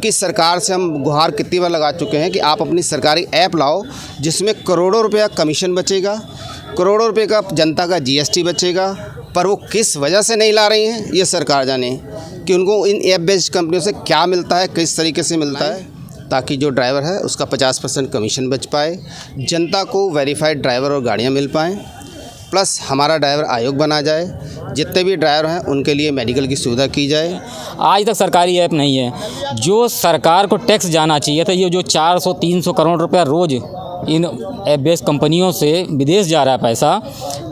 जबकि सरकार से हम गुहार कितनी बार लगा चुके हैं कि आप अपनी सरकारी ऐप लाओ जिसमें करोड़ों रुपया कमीशन बचेगा, करोड़ों रुपए का जनता का जीएसटी बचेगा, पर वो किस वजह से नहीं ला रही हैं ये सरकार जाने कि उनको इन ऐप बेस्ड कंपनियों से क्या मिलता है, किस तरीके से मिलता है, ताकि जो ड्राइवर है उसका 50% कमीशन बच पाए, जनता को वेरीफाइड ड्राइवर और गाड़ियाँ मिल पाएँ, प्लस हमारा ड्राइवर आयोग बना जाए, जितने भी ड्राइवर हैं उनके लिए मेडिकल की सुविधा की जाए। आज तक सरकारी ऐप नहीं है। जो सरकार को टैक्स जाना चाहिए था, ये जो 400-300 करोड़ रुपया रोज़ इन ऐप बेस्ड कंपनियों से विदेश जा रहा है पैसा,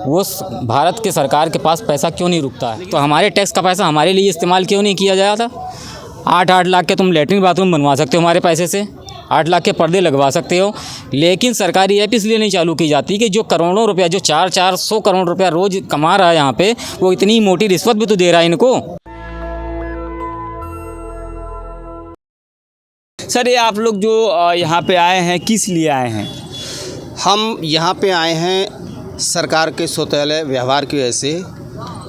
वो भारत के सरकार के पास पैसा क्यों नहीं रुकता है? तो हमारे टैक्स का पैसा हमारे लिए इस्तेमाल क्यों नहीं किया जाता? 8-8 लाख के तुम लेटरिन बाथरूम बनवा सकते हो हमारे पैसे से, 8 लाख के पर्दे लगवा सकते हो, लेकिन सरकारी ऐप इसलिए नहीं चालू की जाती कि जो करोड़ों रुपया, जो 400 करोड़ रुपया रोज़ कमा रहा है यहाँ पे, वो इतनी मोटी रिश्वत भी तो दे रहा है इनको। सर, ये आप लोग जो यहाँ पे आए हैं, किस लिए आए हैं? हम यहाँ पे आए हैं सरकार के शौचालय व्यवहार की वजह से,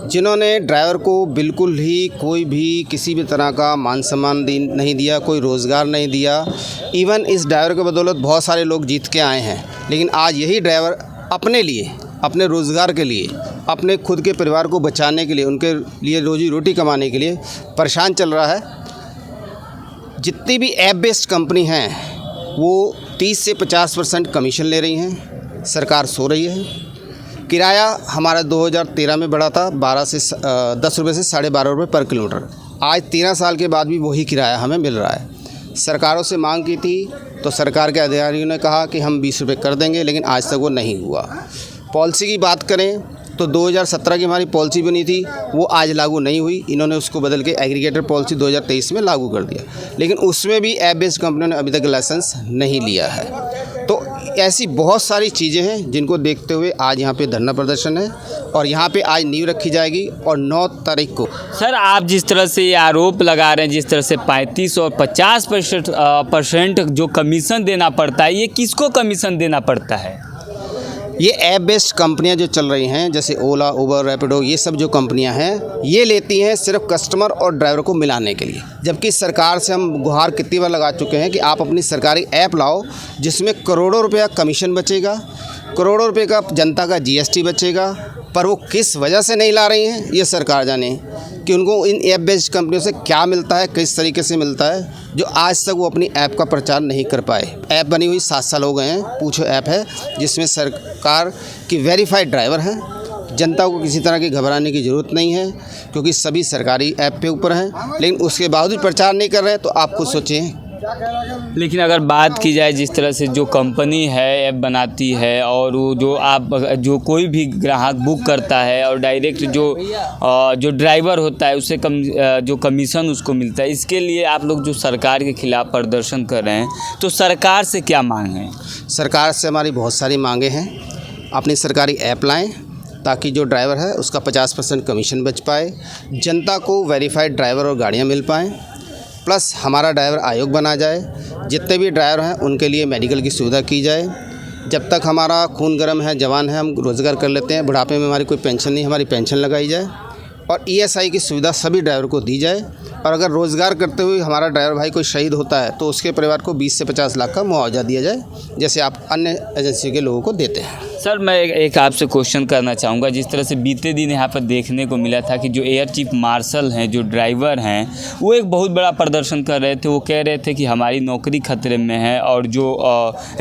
जिन्होंने ड्राइवर को बिल्कुल ही कोई भी किसी भी तरह का मान सम्मान नहीं दिया, कोई रोज़गार नहीं दिया। इवन इस ड्राइवर के बदौलत बहुत सारे लोग जीत के आए हैं, लेकिन आज यही ड्राइवर अपने लिए, अपने रोज़गार के लिए, अपने खुद के परिवार को बचाने के लिए, उनके लिए रोजी रोटी कमाने के लिए परेशान चल रहा है। जितनी भी ऐप बेस्ड कंपनी हैं वो 30 से 50% कमीशन ले रही हैं, सरकार सो रही है। किराया हमारा 2013 में बढ़ा था 10 रुपये से 12.5 रुपये पर किलोमीटर। आज 13 साल के बाद भी वही किराया हमें मिल रहा है। सरकारों से मांग की थी तो सरकार के अधिकारियों ने कहा कि हम 20 रुपये कर देंगे, लेकिन आज तक वो नहीं हुआ। पॉलिसी की बात करें तो 2017 की हमारी पॉलिसी बनी थी, वो आज लागू नहीं हुई। इन्होंने उसको बदल के एग्रीगेटर पॉलिसी 2023 में लागू कर दिया, लेकिन उसमें भी ऐप बेस्ड कंपनियों ने अभी तक लाइसेंस नहीं लिया है। तो ऐसी बहुत सारी चीज़ें हैं जिनको देखते हुए आज यहाँ पे धरना प्रदर्शन है और यहाँ पे आज नींव रखी जाएगी और 9 तारीख को। सर, आप जिस तरह से ये आरोप लगा रहे हैं, जिस तरह से 35 और 50% जो कमीशन देना पड़ता है, ये किसको कमीशन देना पड़ता है? ये ऐप बेस्ड कंपनियां जो चल रही हैं, जैसे ओला, उबर, रैपिडो, ये सब जो कंपनियां हैं, ये लेती हैं सिर्फ कस्टमर और ड्राइवर को मिलाने के लिए। जबकि सरकार से हम गुहार कितनी बार लगा चुके हैं कि आप अपनी सरकारी ऐप लाओ जिसमें करोड़ों रुपया कमीशन बचेगा, करोड़ों रुपए का जनता का जीएसटी बचेगा, पर वो किस वजह से नहीं ला रही हैं ये सरकार जाने कि उनको इन ऐप बेस्ड कंपनियों से क्या मिलता है, किस तरीके से मिलता है, जो आज तक वो अपनी ऐप का प्रचार नहीं कर पाए। ऐप बनी हुई 7 साल हो गए हैं। पूछो ऐप है जिसमें सरकार की वेरीफाइड ड्राइवर हैं। जनता को किसी तरह की घबराने की ज़रूरत नहीं है क्योंकि सभी सरकारी ऐप पे ऊपर हैं, लेकिन उसके बावजूद प्रचार नहीं कर रहे हैं। तो आप खुद सोचें। लेकिन अगर बात की जाए जिस तरह से जो कंपनी है ऐप बनाती है और वो जो कोई भी ग्राहक बुक करता है और डायरेक्ट जो ड्राइवर होता है उससे जो कमीशन उसको मिलता है, इसके लिए आप लोग जो सरकार के खिलाफ प्रदर्शन कर रहे हैं, तो सरकार से क्या मांग है? सरकार से हमारी बहुत सारी मांगे हैं। अपनी सरकारी ऐप लाएँ ताकि जो ड्राइवर है उसका 50% कमीशन बच पाए, जनता को वेरीफाइड ड्राइवर और गाड़ियाँ मिल पाएँ, प्लस हमारा ड्राइवर आयोग बना जाए, जितने भी ड्राइवर हैं उनके लिए मेडिकल की सुविधा की जाए। जब तक हमारा खून गर्म है, जवान है, हम रोज़गार कर लेते हैं, बुढ़ापे में हमारी कोई पेंशन नहीं, हमारी पेंशन लगाई जाए और ईएसआई की सुविधा सभी ड्राइवर को दी जाए। और अगर रोज़गार करते हुए हमारा ड्राइवर भाई कोई शहीद होता है तो उसके परिवार को 20 से 50 लाख का मुआवजा दिया जाए, जैसे आप अन्य एजेंसी के लोगों को देते हैं। सर, मैं एक आपसे क्वेश्चन करना चाहूँगा। जिस तरह से बीते दिन यहाँ पर देखने को मिला था कि जो एयर चीफ मार्शल हैं, जो ड्राइवर हैं, वो एक बहुत बड़ा प्रदर्शन कर रहे थे। वो कह रहे थे कि हमारी नौकरी खतरे में है और जो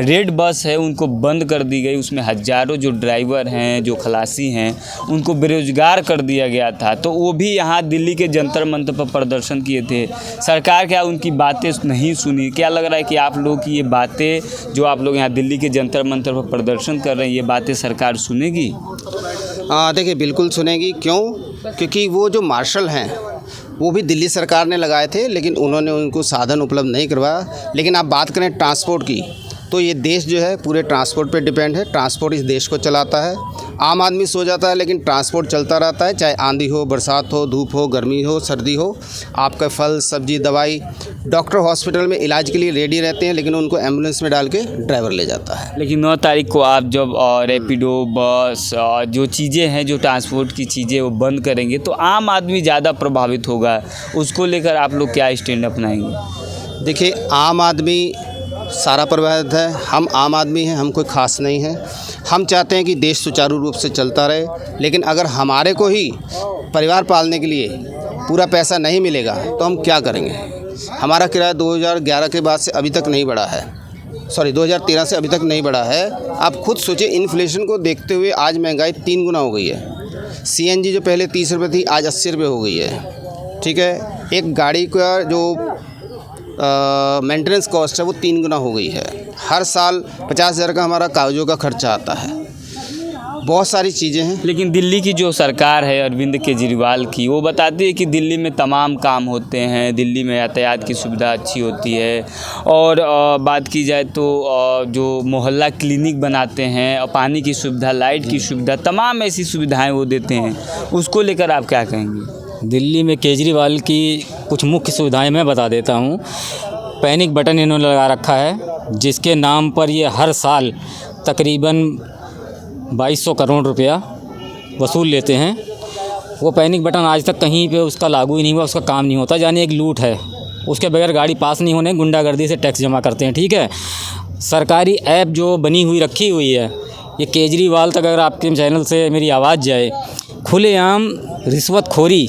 रेड बस है उनको बंद कर दी गई, उसमें हज़ारों जो ड्राइवर हैं, जो खलासी हैं, उनको बेरोजगार कर दिया गया था। तो वो भी यहाँ दिल्ली के जंतर मंतर पर प्रदर्शन किए थे। सरकार क्या उनकी बातें नहीं सुनी? क्या लग रहा है कि आप लोग की ये बातें जो आप लोग यहाँ दिल्ली के जंतर मंतर पर प्रदर्शन कर रहे हैं, ये बातें सरकार सुनेगी? देखिए, बिल्कुल सुनेगी। क्यों? क्योंकि वो जो मार्शल हैं वो भी दिल्ली सरकार ने लगाए थे, लेकिन उन्होंने उनको साधन उपलब्ध नहीं करवाया। लेकिन आप बात करें ट्रांसपोर्ट की, तो ये देश जो है पूरे ट्रांसपोर्ट पे डिपेंड है। ट्रांसपोर्ट इस देश को चलाता है। आम आदमी सो जाता है लेकिन ट्रांसपोर्ट चलता रहता है, चाहे आंधी हो, बरसात हो, धूप हो, गर्मी हो, सर्दी हो। आपका फल, सब्जी, दवाई, डॉक्टर हॉस्पिटल में इलाज के लिए रेडी रहते हैं, लेकिन उनको एम्बुलेंस में डाल के ड्राइवर ले जाता है। लेकिन 9 तारीख को आप जब रैपिडो, बस, जो चीज़ें हैं, जो ट्रांसपोर्ट की चीज़ें वो बंद करेंगे तो आम आदमी ज़्यादा प्रभावित होगा। उसको लेकर आप लोग क्या स्टैंड अपनाएंगे? देखिए, आम आदमी सारा प्रभावित है। हम आम आदमी हैं, हम कोई ख़ास नहीं है। हम चाहते हैं कि देश सुचारू रूप से चलता रहे, लेकिन अगर हमारे को ही परिवार पालने के लिए पूरा पैसा नहीं मिलेगा तो हम क्या करेंगे। हमारा किराया 2011 के बाद से अभी तक नहीं बढ़ा है, 2013 से अभी तक नहीं बढ़ा है। आप खुद सोचिए, इन्फ्लेशन को देखते हुए आज महंगाई 3 गुना हो गई है। सीएनजी जो पहले 30 रुपये थी आज 80 रुपये हो गई है। ठीक है, एक गाड़ी का जो मेंटेनेंस कॉस्ट है वो 3 गुना हो गई है। हर साल 50,000 का हमारा कागजों का खर्चा आता है। बहुत सारी चीज़ें हैं। लेकिन दिल्ली की जो सरकार है अरविंद केजरीवाल की, वो बताती है कि दिल्ली में तमाम काम होते हैं, दिल्ली में यातायात की सुविधा अच्छी होती है, और बात की जाए तो जो मोहल्ला क्लिनिक बनाते हैं, और पानी की सुविधा, लाइट की सुविधा, तमाम ऐसी सुविधाएं वो देते हैं। उसको लेकर आप क्या कहेंगे? दिल्ली में केजरीवाल की कुछ मुख्य सुविधाएं मैं बता देता हूँ। पैनिक बटन इन्होंने लगा रखा है, जिसके नाम पर ये हर साल तकरीबन 2200 करोड़ रुपया वसूल लेते हैं। वो पैनिक बटन आज तक कहीं पे उसका लागू ही नहीं हुआ, उसका काम नहीं होता, यानी एक लूट है। उसके बगैर गाड़ी पास नहीं होने, गुंडागर्दी से टैक्स जमा करते हैं। ठीक है, सरकारी ऐप जो बनी हुई रखी हुई है, ये केजरीवाल तक अगर आपके चैनल से मेरी आवाज़ जाए, खुलेआम रिश्वतखोरी,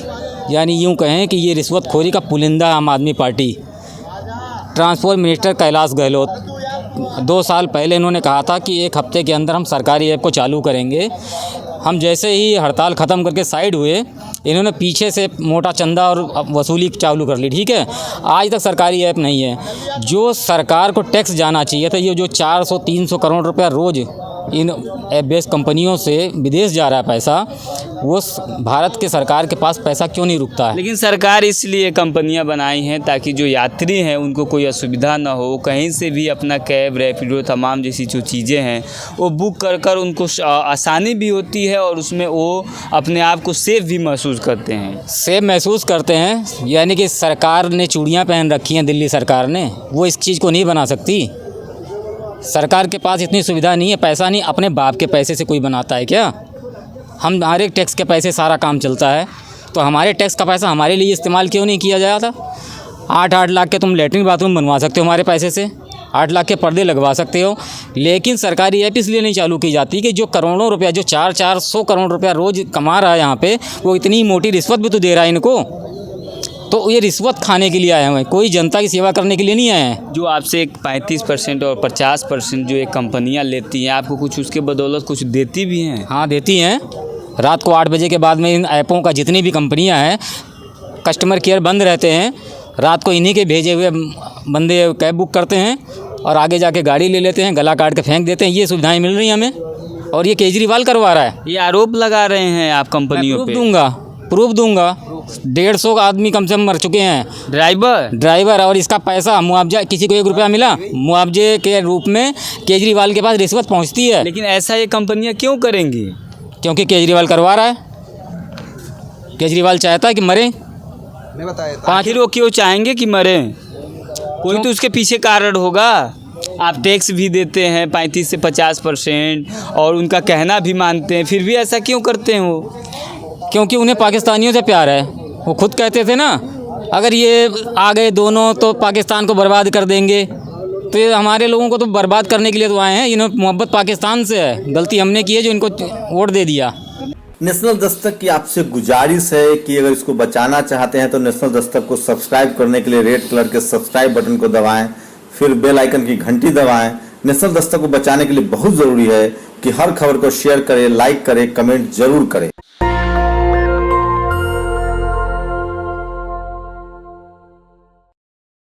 यानी यूँ कहें कि ये रिश्वतखोरी का पुलिंदा आम आदमी party. Transport minister Kailash Gehlot 2 साल पहले इन्होंने कहा था कि 1 हफ्ते के अंदर हम सरकारी ऐप को चालू करेंगे। हम जैसे ही हड़ताल ख़त्म करके साइड हुए, इन्होंने पीछे से मोटा चंदा और वसूली चालू कर ली। ठीक है, आज तक सरकारी ऐप नहीं है। जो सरकार को टैक्स जाना चाहिए था, ये जो 400-300 करोड़ रुपया रोज़ इन ऐप बेस्ड कंपनियों से विदेश जा रहा है पैसा, वो भारत के सरकार के पास पैसा क्यों नहीं रुकता है? लेकिन सरकार इसलिए कंपनियां बनाई हैं ताकि जो यात्री हैं उनको कोई असुविधा ना हो, कहीं से भी अपना कैब, रैपिडो, तमाम जैसी जो चीज़ें हैं वो बुक कर उनको आसानी भी होती है, और उसमें वो अपने आप को सेफ भी महसूस करते हैं। सेफ महसूस करते हैं, यानी कि सरकार ने चूड़ियाँ पहन रखी हैं, दिल्ली सरकार ने, वो इस चीज़ को नहीं बना सकती। सरकार के पास इतनी सुविधा नहीं है, पैसा नहीं। अपने बाप के पैसे से कोई बनाता है क्या? हमारे टैक्स के पैसे सारा काम चलता है, तो हमारे टैक्स का पैसा हमारे लिए इस्तेमाल क्यों नहीं किया जाता? 8-8 लाख के तुम लेटरिन बाथरूम बनवा सकते हो हमारे पैसे से, 8 लाख के पर्दे लगवा सकते हो, लेकिन सरकारी ऐप इसलिए नहीं चालू की जाती कि जो करोड़ों रुपया, जो 400 करोड़ रुपया रोज़ कमा रहा है यहाँ पे, वो इतनी मोटी रिश्वत भी तो दे रहा है इनको। तो ये रिश्वत खाने के लिए आए हुए हैं, कोई जनता की सेवा करने के लिए नहीं आए हैं। जो आपसे एक 35% और 50% जो एक कंपनियां लेती हैं, आपको कुछ उसके बदौलत कुछ देती भी हैं? हाँ, देती हैं। रात को 8 बजे के बाद में इन ऐपों का जितनी भी कंपनियां हैं, कस्टमर केयर बंद रहते हैं। रात को इन्हीं के भेजे हुए बंदे कैब बुक करते हैं और आगे जाके गाड़ी ले लेते हैं, गला काट के फेंक देते हैं। ये सुविधाएँ मिल रही हैं हमें, और ये केजरीवाल करवा रहा है। ये आरोप लगा रहे हैं आप कंपनियों पे? प्रूफ दूंगा। 150 आदमी कम से कम मर चुके हैं, ड्राइवर, और इसका पैसा मुआवजा किसी को 1 रुपया मिला? मुआवजे के रूप में केजरीवाल के पास रिश्वत पहुंचती है। लेकिन ऐसा ये कंपनियां क्यों करेंगी? क्योंकि केजरीवाल करवा रहा है। केजरीवाल चाहता है कि मरे। आखिर वो क्यों चाहेंगे कि मरे? कोई तो उसके पीछे कारण होगा। आप टैक्स भी देते हैं 35 से 50%, और उनका कहना भी मानते हैं, फिर भी ऐसा क्यों करते हैं वो? क्योंकि उन्हें पाकिस्तानियों से प्यार है। वो खुद कहते थे ना, अगर ये आ गए दोनों तो पाकिस्तान को बर्बाद कर देंगे। तो ये हमारे लोगों को तो बर्बाद करने के लिए तो आए हैं। इन्होंने मोहब्बत पाकिस्तान से है, गलती हमने की है जो इनको वोट दे दिया। नेशनल दस्तक की आपसे गुजारिश है कि अगर इसको बचाना चाहते हैं तो नेशनल दस्तक को सब्सक्राइब करने के लिए रेड कलर के सब्सक्राइब बटन को दबाएं, फिर बेल आइकन की घंटी दबाएं। नेशनल दस्तक को बचाने के लिए बहुत जरूरी है कि हर खबर को शेयर करें, लाइक करें, कमेंट जरूर करें।